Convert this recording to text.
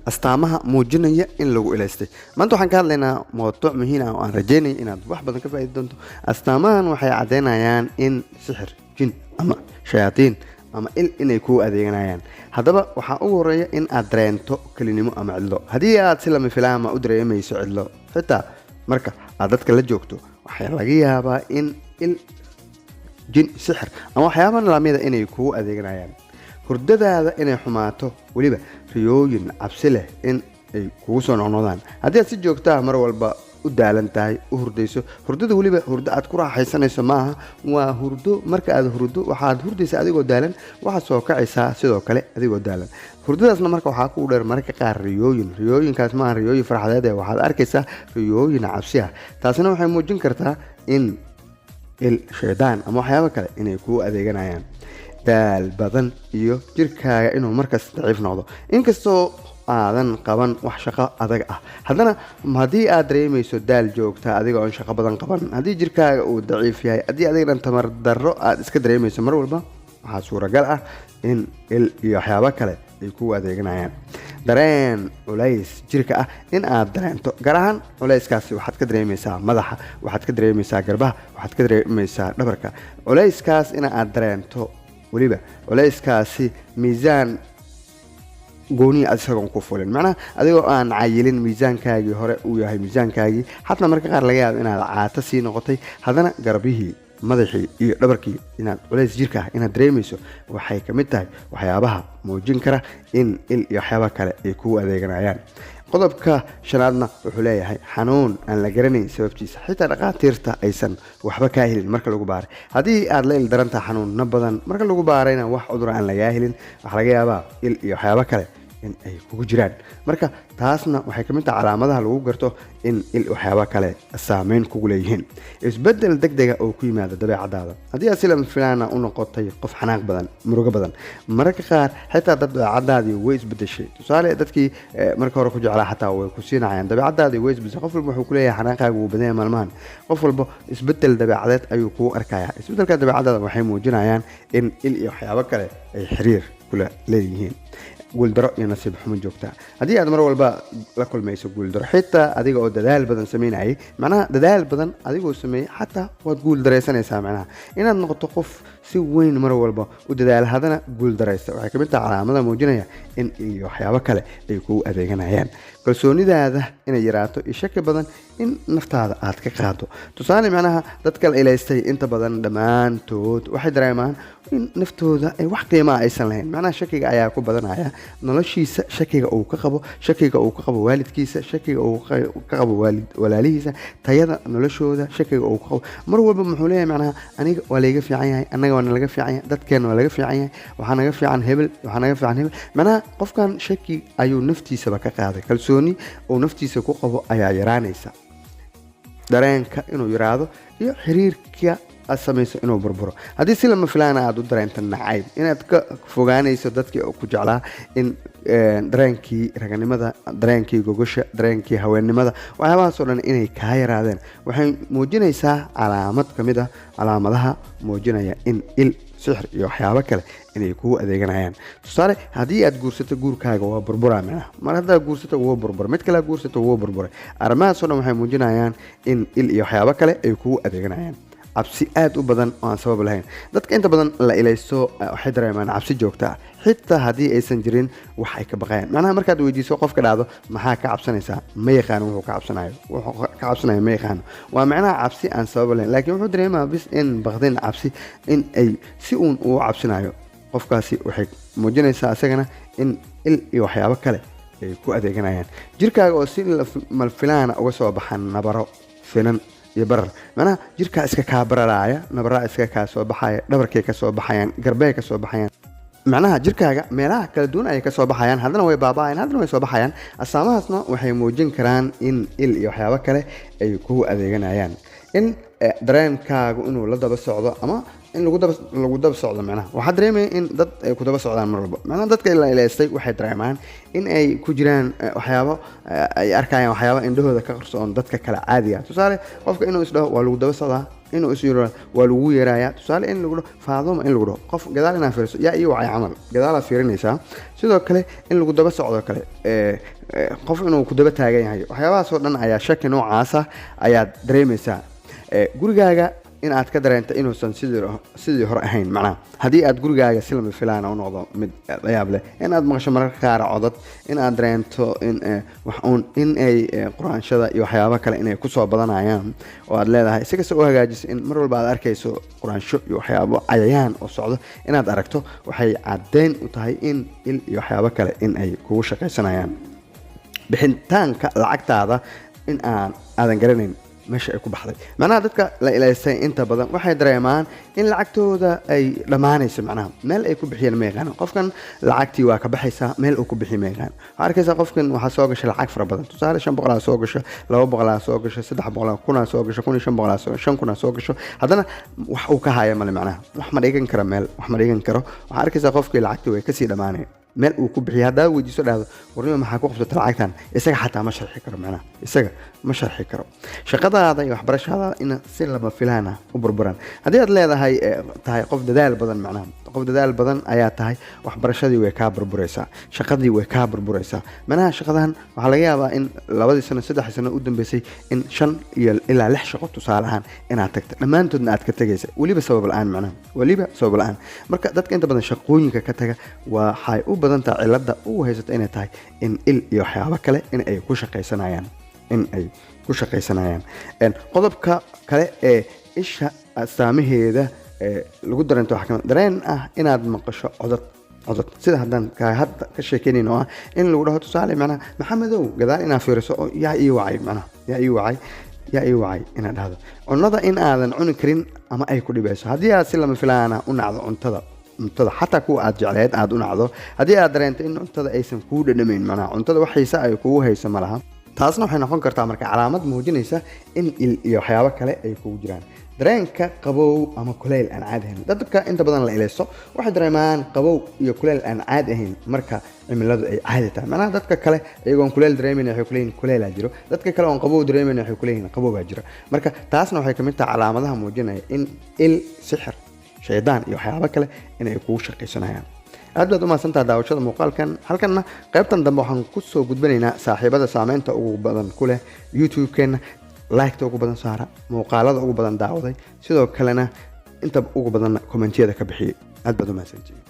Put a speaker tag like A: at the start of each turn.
A: astaamaha muujinaya in lagu ilaystay. Maanta waxaan ka hadlaynaa mowduuc muhiim ah oo aan rajeynay inaad wax badan ka faa'iidi doonto. Astaamahan waxay caddeynayaan in sixir, jin ama shayaatiin ama inay kuu adeeganayaan. Haddaba waxaa ugu horeeya in aad dareento kelinimo ama cidlo. Haddii aad si lama filaan u dareemayso cidlo, xitaa marka aad dadka la joogto, waxaa laga yaabaa in jin, sixir ama waxyaabaha lamida inay kuu adeeganayaan. hurdadaada inay xumaato, waliba riyooyin cabsi leh in ay kugu soo noqnoqdaan. haddii aad si joogto ah mar walba u daalan tahay, u hurdayso, hurdada waliba hurdo aad ku raaxaysanayso maaha, waa hurdo marka aad hurdo waxaad hurdaysaa adigoo daalan, waxaad soo kacaysaa sidoo kale adigoo daalan. hurdadaasna marka waxaa ku dheer mararka qaar riyooyinkaas maaha riyooyin farxadeed ee waxaad arkaysaa riyooyin cabsi ah. taasina waxay muujin kartaa in shaydaan ama waxyaabo kale inay kuu adeeganayaan. daal badan iyo jirkaaga inuu markaas daciif noqdo, inkastoo aadan qaban wax shaqo adag ah, haddana haddii aad dareemayso daal joogta adiga oon shaqo badan qaban, haddii jirkaaga uu daciif yahay, haddii adiga dhan tamar darro aad iska dareemayso mar walba, waxaa suuragal ah in iyo waxyaabo kale ay kuu adeeganayaan. dareen culays jirka ah in aad dareento, gaar ahaan culayskaasi waxaad ka dareemaysaa madaxa, waxaad ka dareemaysaa garbaha, waxaad ka dareemaysaa dhabarka. culayskaas in aad dareento, waliba culayskaasi miisaan gooni isagoon ku fulin, macnaha adigoo aan cayilin miisaankaagii hore uu yahay miisaankaagii, xataa marka qaar laga yaabo inaad caato sii noqotay, haddana garbihii, madaxii iyo dhabarkii inaad culays jirka ah inaad dareemayso, waxay ka mid tahay waxyaabaha muujin kara in iyo waxyaaba kale ay kuu adeeganayaan. qodobka shanaadna wuxuu leeyahay xanuun aan la garanayn sababtiisa, xitaa dhaqaatiirta aysan waxba kaa helin marka lagu baaray. haddii aad la ildarantaha xanuunna badan marka lagu baarayna wax cudur aan lagaa helin, waxaa laga yaabaa iyo waxyaabo kale in ay kugu jiraan. marka taasna waxay ka mid tahay calaamadaha lagu garto in waxyaabo kale saameyn kugu leeyihiin. isbedel degdega oo ku yimaada dabeecadaada, haddii aad si lama filaana u noqotay qof xanaaq badan, murugo badan, mararka qaar xitaa dabeecadaadii way isbedeshay. tusaale dadkii marka hore ku jeclaa xataa way ku siinayaan, dabeecadaadii way isbedeshay. qof walba wuxuu ku leeyahay xanaaqaaga wuu badan yahay maalmahan, qof walba isbedel dabeecadeed ayuu kugu arkayaa. isbedelka dabeecadaada waxay muujinayaan in iyo waxyaabo kale ay xiriir kula leeyihiin. guuldaro iyo nasiib xumo joogta, haddii aad mar walba la kulmayso guuldaro, xitaa adiga oo dadaal badan sameynayay, macnaha dadaal badan adigoo sameeyay, xataa waad guuldaraysanaysaa. macnaha inaad noqoto qof si weyn mar walba u dadaala haddana guuldaraysta, waxay ka mid tahay calaamada muujinaya in iyo waxyaabo kale ay kuu adeeganayaan. kalsoonidaada inay yaraato iyo shaki badan in naftaada aad ka qaado. tusaale macnaha dadka la ilaystay inta badan dhammaantood waxay dareemaan in naftooda ay wax qiimaa aysan lahayn, macnaha shakiga ayaa ku badanaya noloshiisa, shakiga uu ka qabo waalidkiisa, shakiga uu ka qabo walaalihiisa, tayada noloshooda, shakiga uu ka qabo mar walba. muxuu leeyahay macnaha aniga waa layga fiican yahay, annaga waa laga fiican yahay, dadkeena waa laga fiican yahay, waxaa naga fiican hebel, macnaha qofkan shaki ayuu naftiisaba ka qaaday. kalsooni uu naftiisa ku qabo ayaa yaraanaysa, dareenka inuu yaraado iyo xiriirka aad samayso inuu burburo. haddii si lama filaana aad u dareento nacayb, inaad ka fogaanayso dadkii ku jeclaa, in dareenkii raganimada, dareenkii gogosha, dareenkii haweennimada, waxyaabahaasoo dhan inay kaa yaraadeen, waxay muujinaysaa calaamad ka mid ah calaamadaha muujinaya in sixir iyo waxyaabo kale inay kuu adeeganayaan. tusaale haddii aad guursato, guurkaaga waa burburaa, macnaha mar haddaad guursato wuu burbura, mid kale guursato wuu burburay. arrimahaasoo dhan waxay muujinayaan in iyo waxyaabo kale ay kuu adeeganayaan. cabsi aad u badan oo aan sabab lahayn, dadka inta badan la ilaysto waxay dareemaan cabsi joogta ah, xitaa haddii aysan jirin wax ay ka baqayaan. macnaha markaad weydiiso qofka dhacdo maxaa ka cabsanaysaa, ma yaqaano wuxuu ka cabsanayo ma yaqaano. waa macnaha cabsi aan sabab lahayn, laakiin wuxuu dareemaa bis in baqdin cabsi in ay si uun uu cabsanayo. qofkaasi waxay muujinaysaa isagana in iyo waxyaabo kale ay ku adeeganayaan. jirkaaga oo si malfilaana uga soo baxan nabaro, finan iyo barar, macnaha jirkaa iska kaa bararaaya, nabaraa iska kaa soo baxaya, dhabarkay ka soo baxayaan, garbey ka soo baxayaan, macnaha jirkaaga meelaha kala duwan ayay ka soo baxayaan, haddana way baaba'ayaan, haddana way soo baxayaan. astaamahaasna waxay muujin karaan in iyo waxyaabo kale ay kuu adeeganayaan. in dareenkaagu inuu la daba socdo ama in lagu daba socdo, macnaha waxaa dareemaya in dad ay ku daba socdaan mar walba. macnaha dadka la ilaystay waxay dareemaan in ay ku jiraan waxyaabo ay arkayaan, waxyaabo indhahooda ka qarsoon dadka kale caadiga. tusaale qofka inuu isdhaho waa lagu daba socdaa, inuu is yiraahdo waa lagu yeerayaa tusaale in lagu faadoma in lagu dhaho qof gadaal inaa fiiriso yaa iyo wacay camal gadaal fiirinaysaa sidoo kale in lagu daba socdo kale qof inuu ku daba taagan yahay waxyaabahaas oo dhan ayaa shaki noocaas ah ayaa dareemaysaa gurigaaga in aad ka dareento inuusan sidii hore ahayn macnaha haddii aad gurigaaga si lama filaan u noqdo mid la yaab leh in aad maqasho mararka qaar codad in aad dareento in ay quraanshada iyo waxyaabo kale inay ku soo badanayaan oo aad leedahay si kasta u hagaajiso in mar walba aad arkayso quraansho iyo waxyaabo cayayaan oo socdo inaad aragto waxay caddeyn u tahay in il iyo waxyaabo kale in ay kugu shaqaysanayaan bixintaanka lacagtaada in aadan garanayn meesha ay ku baxday macnaha dadka la ilaasay inta badan waxay dareemaan in lacagtooda ay dhamaanayso macnaha meel ay ku bixiyeen ma yaqaan qofkan lacagtii waa ka baxaysaa meel uu ku bixi ma yaqaan waxa arkaysa qofkan waxa soo gashay lacag fara badan tusaale 500 soo gasho 200 soo gasho 300 kuna soo gasho 1500 kuna soo gasho hadana wax uu ka haya mal macnaha wax ma dhigan karo meel wax ma dhigan karo waxa arkaysa qofkii lacagtii way ka sii dhamaanay meel uu ku bixiyo hadaa weydiiso dhahdo warnimo maxaa ku qabsatay lacagtan isaga xataa ma sharxi karo macnaha isaga ma sharxi karo shaqadaada iyo waxbarashada in si lama filaana u burburan haddii aad leedahay tahay qof dadaal badan macnaha qof dadaal badan ayaa tahay waxbarashadii way ka burburaysaa shaqadii way ka burburaysaa macnaha shaqadan waxa laga yaabaa in 2 sano 3 sano u dambeysay in 5 iyo ilaa 6 shaqo tusaalahan inaad tagto dhamaantoodna aad ka tagaysa waliba sabab la'aan macnaha waliba sabab la'aan marka dadka inta badan shaqooyinka ka taga waxay u badan tahay cilada ugu haysata inay tahay in il iyo waxyaabo kale in ay ku shaqaysanayaan qodobka kale ee isha astaamaheeda lagu dareento waxa kamid dareen ah inaad maqasho codad sida haddaan hadda ka sheekeynayno ah in lagu dhaho tusaale macnaha maxamedow gadaal inaad fiiriso oo yaa ii wacay macnaha yaa ii wacay inaad dhahdo cunnada in aadan cuni karin ama ay ku dhibayso haddii aad si lama filaana u nacdo cuntada xataa kuwa aad jecleed aad u nacdo haddii aad dareento in cuntada aysan kuu dhadhamayn macnaha cuntada wax xiisa ay kugu hayso ma laha taasna waxay noqon kartaa marka calaamad muujinaysa in il iyo waxyaabo kale ay kugu jiraan dareenka qabow ama kuleyl aan caadi ahayn dadka inta badan la ilayso waxay dareemaan qabow iyo kuleyl aan caadi ahayn marka cimiladu ay caadi tahay macnaha dadka kale iyagoon kuleyl dareemayna waxay ku leeyihiin kuleylaa jiro dadka kale oon qabow dareemayna waxay ku leeyihiin qabowbaa jira marka taasna waxay ka mid tahay calaamadaha muujinaya in il sixir shaydaan iyo waxyaabo kale inay kugu shaqaysanayaan aad baad u mahadsantahay daawashada muuqaalkan halkanna qaybtan dambe waxaan ku soo gudbinaynaa saaxiibada saameynta ugu badan ku leh youtube-keena like-ta ugu badan saara muuqaalada ugu badan daawaday sidoo kalena inta ugu badan kommentiyada ka bixiyay aad baad u mahadsantihiin